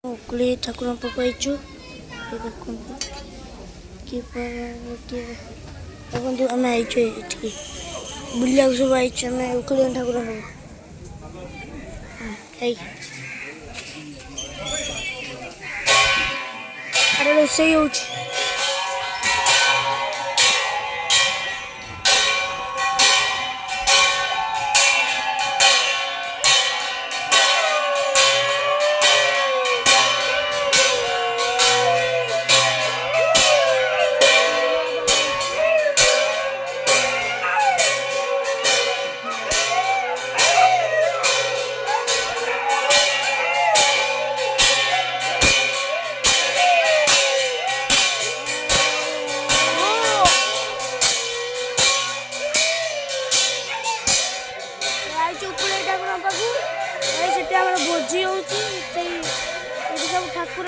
ଉକୁଳି ଠାକୁରଙ୍କ ପାଖକୁ ଆଇଛୁ। ଦେଖନ୍ତୁ ଦେଖନ୍ତୁ ଆମେ ଆଇଛୁ ଏଠିକି ବୁଲିବାକୁ ସବୁ ଆଇଛୁ ଆମେ ଉକୁଳି ଠାକୁରଙ୍କ ପାଖକୁ। ରୋଷେଇ ହଉଛି। ସେଠି ଆମର ଭୋଜି ହଉଛି। ଏଠି ସବୁ ଠାକୁର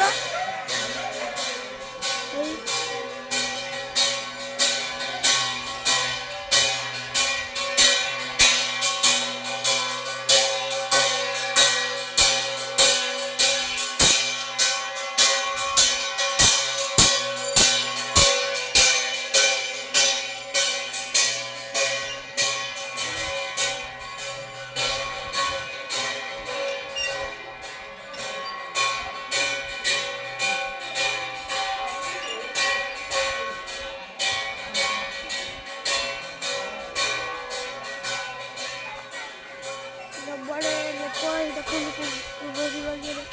ସବୁଆଡ଼େ ଲୋକ ଦେଖନ୍ତୁ ଭୋଜି ବାଗିରେ